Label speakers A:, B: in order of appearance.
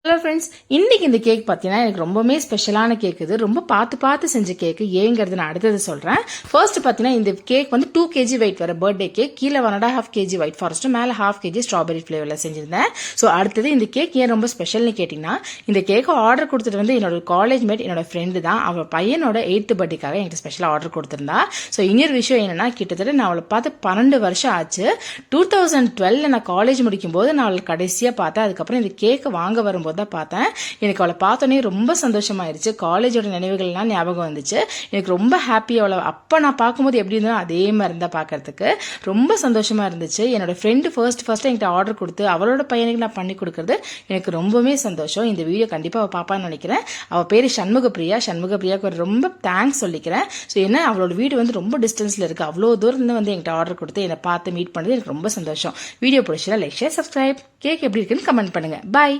A: Hello friends, இன்னைக்கு இந்த cake பார்த்தீங்கன்னா எனக்கு ரொம்பவுமே ஸ்பெஷலான கேக். இது ரொம்ப பார்த்து செஞ்ச கேக்கு. ஏங்கிறது நான் அடுத்தது சொல்கிறேன். ஃபர்ஸ்ட் பார்த்தீங்கன்னா இந்த கேக் வந்து 2 kg வெயிட் வர பர்த்டே கேக். கீழே 1.5 kg ஒயிட் ஃபாரஸ்ட்டும் மேலே 1/2 kg ஸ்ட்ராபெரி ஃப்ளேவரில் செஞ்சிருந்தேன். ஸோ அடுத்தது இந்த கேக் ஏன் ரொம்ப ஸ்பெஷல்னு கேட்டிங்கன்னா, இந்த கேக்கை ஆர்டர் கொடுத்துட்டு வந்து என்னோட காலேஜ் மேட் என்னோட ஃப்ரெண்டு தான். அவள் பையனோட 8th பர்த்டேக்காக என்கிட்ட ஸ்பெஷலாக ஆர்டர் கொடுத்துருந்தா. ஸோ இன்னொரு விஷயம் என்னன்னா, கிட்டத்தட்ட நான் அவளை பார்த்து 12 வருஷம் ஆச்சு. 2012 நான் காலேஜ் முடிக்கும் போது நான் அவளை கடைசியாக பார்த்தேன். அதுக்கப்புறம் இந்த கேக்கை வாங்க வரும்போது தான் பார்த்தேன். எனக்கு அவளை பார்த்தோன்னே ரொம்ப சந்தோஷமாயிருச்சு. காலேஜோட நினைவுகள்லாம் ஞாபகம் வந்துச்சு. எனக்கு ரொம்ப ஹாப்பி. அவளை அப்போ நான் பார்க்கும்போது எப்படி இருந்தோ அதே மாதிரி இருந்தால் பார்க்கறதுக்கு ரொம்ப சந்தோஷமா இருந்துச்சு. என்னோட ஃப்ரெண்டு ஃபர்ஸ்ட் என்கிட்ட ஆர்டர் கொடுத்து அவளோட பையனுக்கு நான் பண்ணி கொடுக்கறது எனக்கு ரொம்பவே சந்தோஷம். இந்த வீடியோ கண்டிப்பாக அவள் பாப்பான்னு நினைக்கிறேன். அவள் பேர் சண்முகப்பிரியாவுக்கு ரொம்ப தேங்க்ஸ் சொல்லிக்கிறேன். ஸோ ஏன்னா அவளோட வீடு வந்து ரொம்ப டிஸ்டன்ஸில் இருக்குது. அவ்வளோ தூரம் வந்து என்கிட்ட ஆர்டர் கொடுத்து என்னை பார்த்து மீட் பண்ணது எனக்கு ரொம்ப சந்தோஷம். வீடியோ பிடிச்சா லைக், ஷேர், சப்ஸ்கிரைப். கேக் எப்படி இருக்குன்னு கமெண்ட் பண்ணுங்க. பாய்.